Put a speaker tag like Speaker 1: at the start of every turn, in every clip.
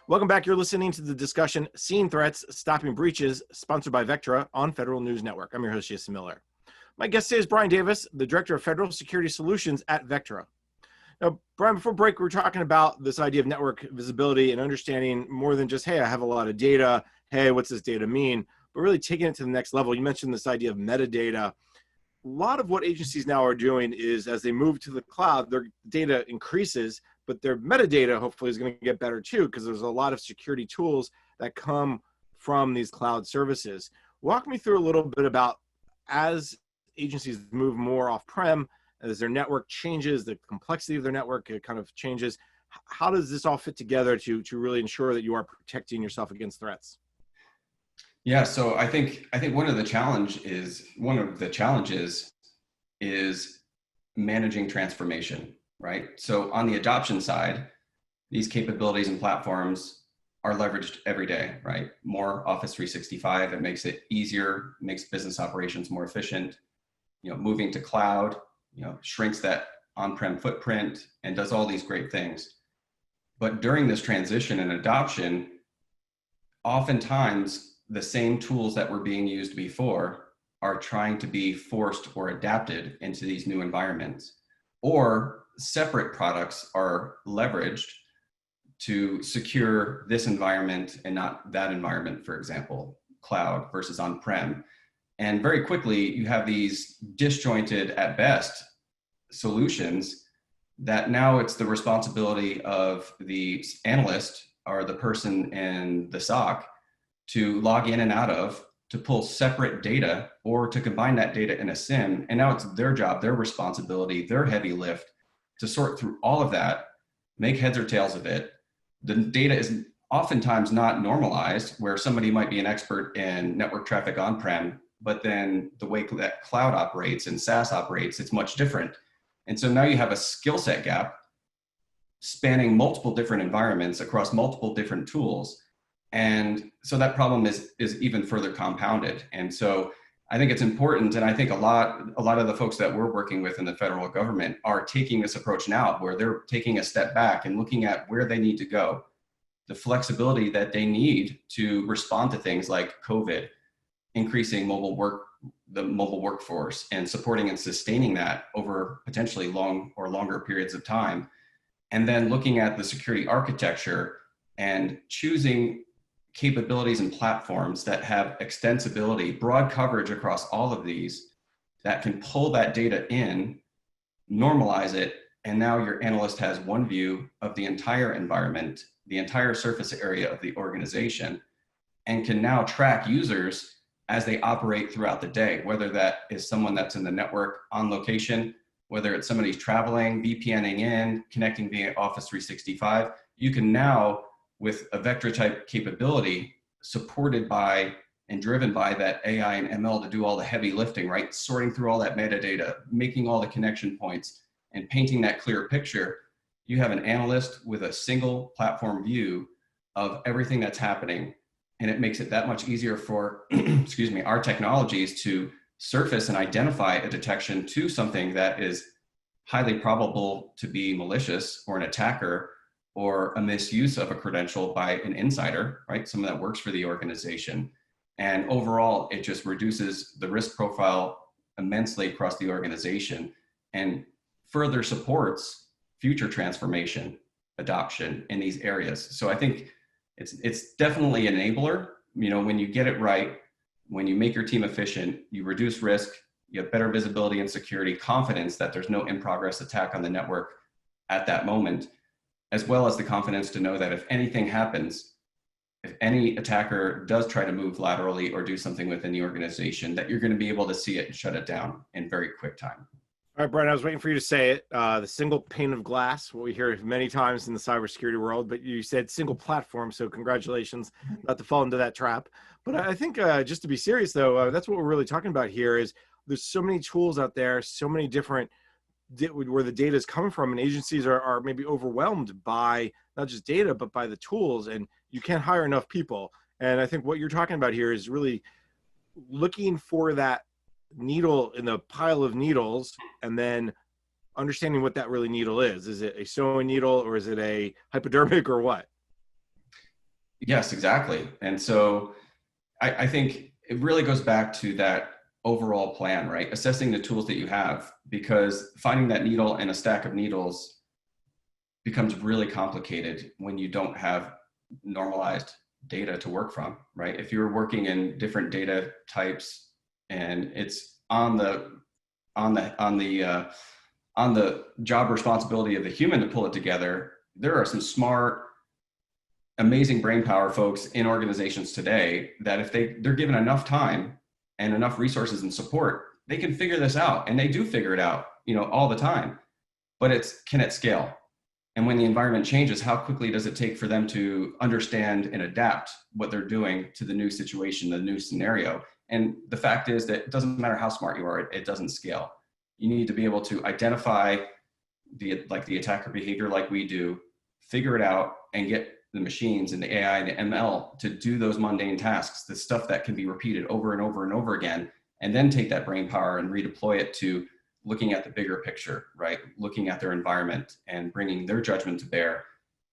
Speaker 1: Welcome back. You're listening to the discussion Seeing Threats, Stopping Breaches, sponsored by Vectra on Federal News Network. I'm your host, Jason Miller. My guest today is Brian Davis, the Director of Federal Security Solutions at Vectra. Now, Brian, before break, we were talking about this idea of network visibility and understanding more than just, hey, I have a lot of data. Hey, what's this data mean? But really taking it to the next level. You mentioned this idea of metadata. A lot of what agencies now are doing is as they move to the cloud, their data increases, but their metadata hopefully is going to get better too, because there's a lot of security tools that come from these cloud services. Walk me through a little bit about, as agencies move more off-prem, as their network changes, the complexity of their network it kind of changes. How does this all fit together to really ensure that you are protecting yourself against threats?
Speaker 2: Yeah, so I think one of the challenges is managing transformation, right? So on the adoption side, these capabilities and platforms are leveraged every day, right? More Office 365, it makes it easier, makes business operations more efficient. Moving to cloud, shrinks that on-prem footprint and does all these great things. But during this transition and adoption, oftentimes the same tools that were being used before are trying to be forced or adapted into these new environments, or separate products are leveraged to secure this environment and not that environment, for example, cloud versus on-prem. And very quickly, you have these disjointed, at best, solutions that now it's the responsibility of the analyst or the person in the SOC to log in and out of, to pull separate data or to combine that data in a SIEM. And now it's their job, their responsibility, their heavy lift to sort through all of that, make heads or tails of it. The data is oftentimes not normalized, where somebody might be an expert in network traffic on-prem, but then the way that cloud operates and SaaS operates, it's much different. And so now you have a skill set gap spanning multiple different environments across multiple different tools. And so that problem is even further compounded. And so I think it's important, and I think a lot of the folks that we're working with in the federal government are taking this approach now, where they're taking a step back and looking at where they need to go, the flexibility that they need to respond to things like COVID, increasing the mobile workforce, and supporting and sustaining that over potentially longer periods of time. And then looking at the security architecture and choosing capabilities and platforms that have extensibility, broad coverage across all of these, that can pull that data in, normalize it, and now your analyst has one view of the entire environment, the entire surface area of the organization, and can now track users as they operate throughout the day, whether that is someone that's in the network on location, whether it's somebody's traveling, VPNing in, connecting via Office 365. You can now, with a Vectra type capability, supported by and driven by that AI and ML to do all the heavy lifting, right? Sorting through all that metadata, making all the connection points, and painting that clear picture. You have an analyst with a single platform view of everything that's happening. And it makes it that much easier for, our technologies to surface and identify a detection to something that is highly probable to be malicious or an attacker, or a misuse of a credential by an insider, right? Someone that works for the organization. And overall, it just reduces the risk profile immensely across the organization and further supports future transformation, adoption in these areas. So I think it's definitely an enabler. When you get it right, when you make your team efficient, you reduce risk, you have better visibility and security, confidence that there's no in-progress attack on the network at that moment, as well as the confidence to know that if anything happens, if any attacker does try to move laterally or do something within the organization, that you're going to be able to see it and shut it down in very quick time.
Speaker 1: All right, Brian, I was waiting for you to say it. The single pane of glass, what we hear many times in the cybersecurity world, but you said single platform, so congratulations not to fall into that trap. But I think just to be serious, though, that's what we're really talking about here is there's so many tools out there, so many different where the data is coming from, and agencies are maybe overwhelmed by not just data, but by the tools, and you can't hire enough people. And I think what you're talking about here is really looking for that needle in the pile of needles, and then understanding what that really needle is. Is it a sewing needle, or is it a hypodermic, or what?
Speaker 2: Yes, exactly. And so I think it really goes back to that overall plan, right? Assessing the tools that you have, because finding that needle in a stack of needles becomes really complicated when you don't have normalized data to work from, right? If you're working in different data types and it's on the job responsibility of the human to pull it together, there are some smart, amazing brain power folks in organizations today that if they're given enough time and enough resources and support, they can figure this out, and they do figure it out, all the time. But can it scale? And when the environment changes, how quickly does it take for them to understand and adapt what they're doing to the new situation, the new scenario? And the fact is that it doesn't matter how smart you are, it doesn't scale. You need to be able to identify the attacker behavior like we do, figure it out, and get the machines and the AI and the ML to do those mundane tasks, the stuff that can be repeated over and over and over again, and then take that brain power and redeploy it to looking at the bigger picture, right? Looking at their environment and bringing their judgment to bear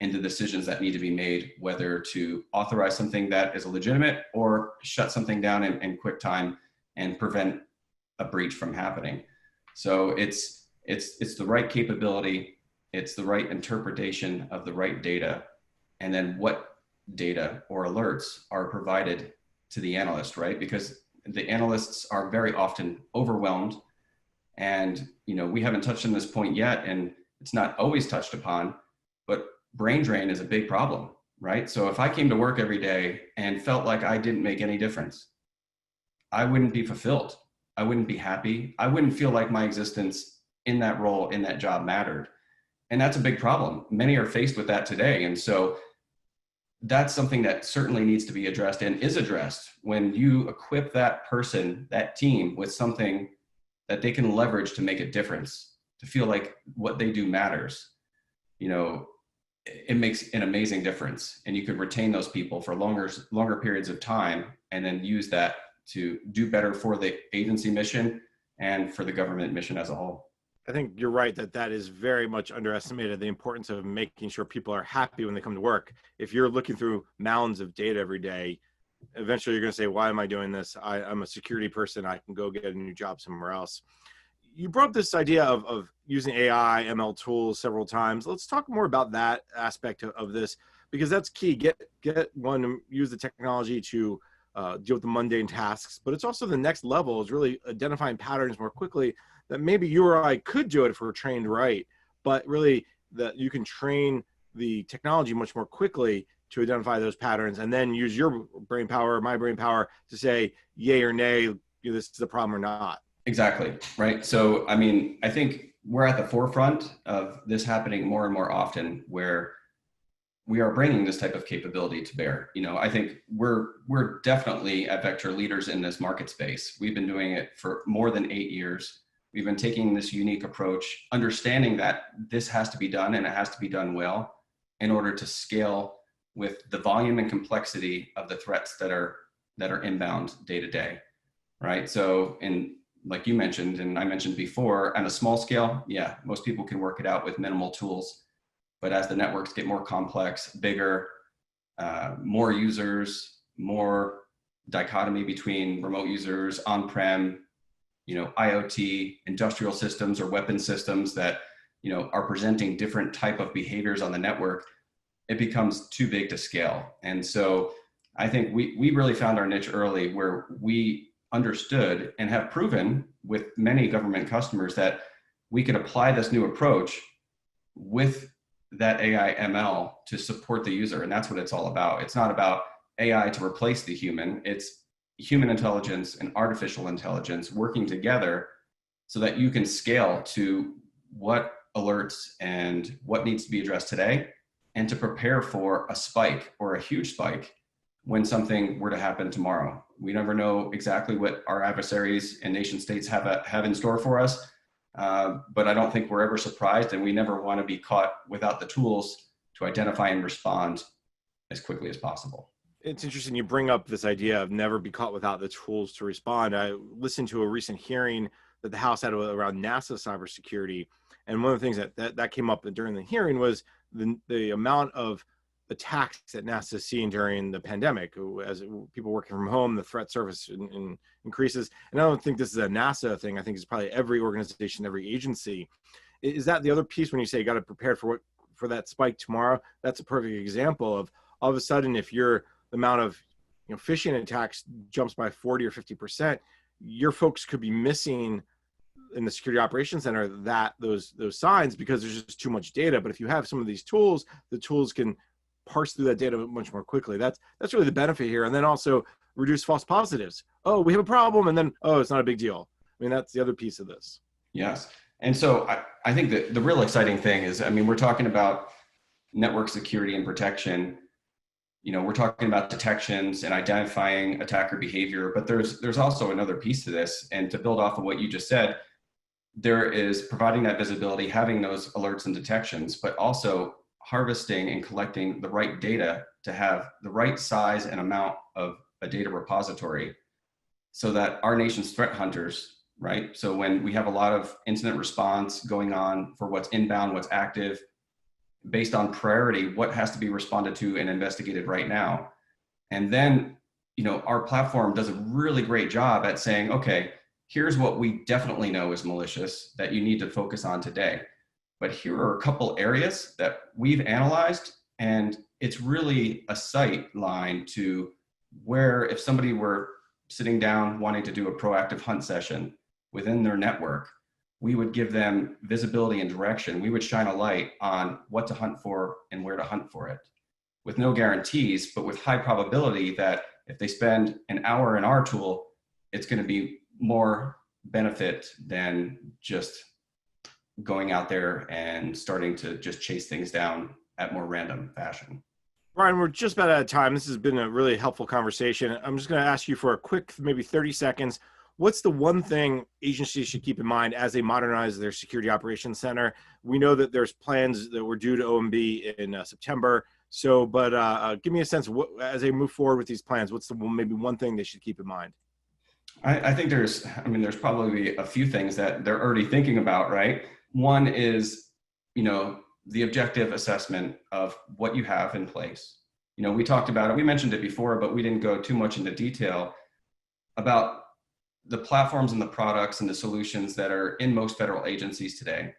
Speaker 2: into decisions that need to be made, whether to authorize something that is legitimate or shut something down in quick time and prevent a breach from happening. So it's the right capability, it's the right interpretation of the right data, and then what data or alerts are provided to the analyst, right? Because the analysts are very often overwhelmed, and we haven't touched on this point yet, and it's not always touched upon, but brain drain is a big problem, right? So if I came to work every day and felt like I didn't make any difference, I wouldn't be fulfilled. I wouldn't be happy. I wouldn't feel like my existence in that role, in that job mattered. And that's a big problem. Many are faced with that today. And so that's something that certainly needs to be addressed and is addressed when you equip that person, that team, with something that they can leverage to make a difference, to feel like what they do matters. It makes an amazing difference, and you could retain those people for longer periods of time, and then use that to do better for the agency mission and for the government mission as a whole.
Speaker 1: I think you're right that is very much underestimated, the importance of making sure people are happy when they come to work. If you're looking through mounds of data every day, eventually you're going to say, why am I doing this? I'm a security person. I can go get a new job somewhere else. You brought up this idea of using AI, ML tools several times. Let's talk more about that aspect of this, because that's key. Get one to use the technology to deal with the mundane tasks, but it's also the next level is really identifying patterns more quickly that maybe you or I could do it if we're trained right, but really that you can train the technology much more quickly to identify those patterns and then use your brain power, my brain power to say yay or nay, this is a problem or not.
Speaker 2: Exactly, right? So, I think we're at the forefront of this happening more and more often, where we are bringing this type of capability to bear. I think we're definitely at Vectra leaders in this market space. We've been doing it for more than 8 years. We've been taking this unique approach, understanding that this has to be done and it has to be done well in order to scale with the volume and complexity of the threats that are inbound day to day, right? So, like you mentioned, and I mentioned before, on a small scale, yeah, most people can work it out with minimal tools. But as the networks get more complex, bigger, more users, more dichotomy between remote users, on-prem, IoT, industrial systems or weapon systems that, are presenting different type of behaviors on the network, it becomes too big to scale. And so I think we really found our niche early, where we understood and have proven with many government customers that we could apply this new approach with that AI ML to support the user. And that's what it's all about. It's not about AI to replace the human. It's human intelligence and artificial intelligence working together so that you can scale to what alerts and what needs to be addressed today, and to prepare for a spike or a huge spike when something were to happen tomorrow. We never know exactly what our adversaries and nation states have in store for us. But I don't think we're ever surprised, and we never want to be caught without the tools to identify and respond as quickly as possible.
Speaker 1: It's interesting you bring up this idea of never be caught without the tools to respond. I listened to a recent hearing that the House had around NASA cybersecurity, and one of the things that came up during the hearing was the amount of attacks that NASA has seen during the pandemic. As people working from home, the threat surface increases. And I don't think this is a NASA thing. I think it's probably every organization, every agency. Is that the other piece when you say you got to prepare for that spike tomorrow? That's a perfect example of all of a sudden, if the amount of phishing attacks jumps by 40 or 50%, your folks could be missing in the security operations center those signs because there's just too much data. But if you have some of these tools, the tools can parse through that data much more quickly. That's really the benefit here. And then also reduce false positives. Oh, we have a problem, and then, oh, it's not a big deal. I mean, that's the other piece of this.
Speaker 2: Yes. And so I think that the real exciting thing is, I mean, we're talking about network security and protection. We're talking about detections and identifying attacker behavior, but there's also another piece to this. And to build off of what you just said, there is providing that visibility, having those alerts and detections, but also harvesting and collecting the right data to have the right size and amount of a data repository so that our nation's threat hunters, right? So when we have a lot of incident response going on for what's inbound, what's active, based on priority, what has to be responded to and investigated right now. And then, our platform does a really great job at saying, okay, here's what we definitely know is malicious that you need to focus on today. But here are a couple areas that we've analyzed, and it's really a sight line to where if somebody were sitting down wanting to do a proactive hunt session within their network, we would give them visibility and direction. We would shine a light on what to hunt for and where to hunt for it, with no guarantees, but with high probability that if they spend an hour in our tool, it's going to be more benefit than just going out there and starting to just chase things down at more random fashion.
Speaker 1: Brian, we're just about out of time. This has been a really helpful conversation. I'm just going to ask you for a quick, maybe 30 seconds. What's the one thing agencies should keep in mind as they modernize their security operations center? We know that there's plans that were due to OMB in September. So, but give me a sense of as they move forward with these plans, what's maybe one thing they should keep in mind?
Speaker 2: I think there's probably a few things that they're already thinking about, right? One is, the objective assessment of what you have in place. We talked about it, we mentioned it before, but we didn't go too much into detail about the platforms and the products and the solutions that are in most federal agencies today.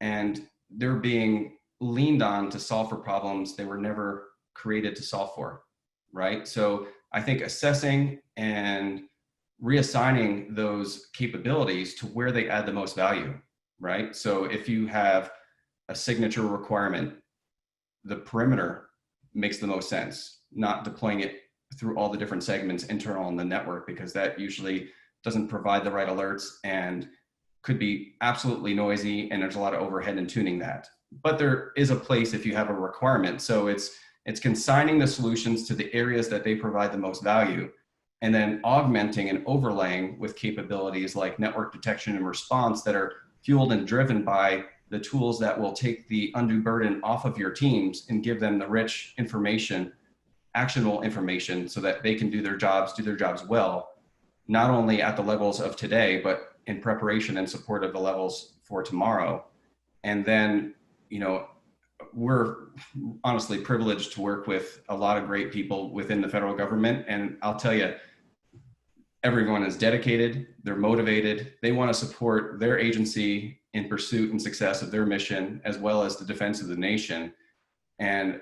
Speaker 2: And they're being leaned on to solve for problems they were never created to solve for, right? So I think assessing and reassigning those capabilities to where they add the most value, right? So if you have a signature requirement, the perimeter makes the most sense, not deploying it through all the different segments internal in the network, because that usually doesn't provide the right alerts and could be absolutely noisy, and there's a lot of overhead in tuning that. But there is a place if you have a requirement. So it's consigning the solutions to the areas that they provide the most value, and then augmenting and overlaying with capabilities like network detection and response that are fueled and driven by the tools that will take the undue burden off of your teams and give them the rich information, actionable information, so that they can do their jobs well, not only at the levels of today, but in preparation and support of the levels for tomorrow. And then, we're honestly privileged to work with a lot of great people within the federal government. And I'll tell you, everyone is dedicated, they're motivated, they want to support their agency in pursuit and success of their mission, as well as the defense of the nation. And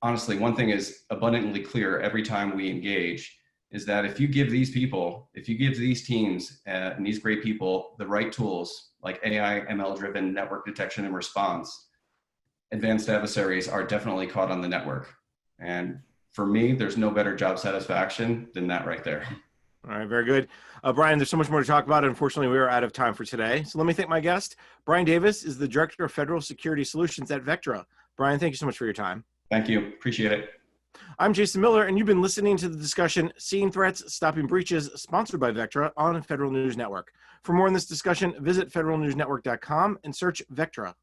Speaker 2: honestly, one thing is abundantly clear every time we engage, is that if you give these teams and these great people the right tools like AI, ML-driven network detection and response, advanced adversaries are definitely caught on the network. And for me, there's no better job satisfaction than that right there.
Speaker 1: All right, very good. Brian, there's so much more to talk about. Unfortunately, we are out of time for today. So let me thank my guest. Brian Davis is the Director of Federal Security Solutions at Vectra. Brian, thank you so much for your time.
Speaker 2: Thank you. Appreciate it.
Speaker 1: I'm Jason Miller, and you've been listening to the discussion, Seeing Threats, Stopping Breaches, sponsored by Vectra on Federal News Network. For more on this discussion, visit federalnewsnetwork.com and search Vectra.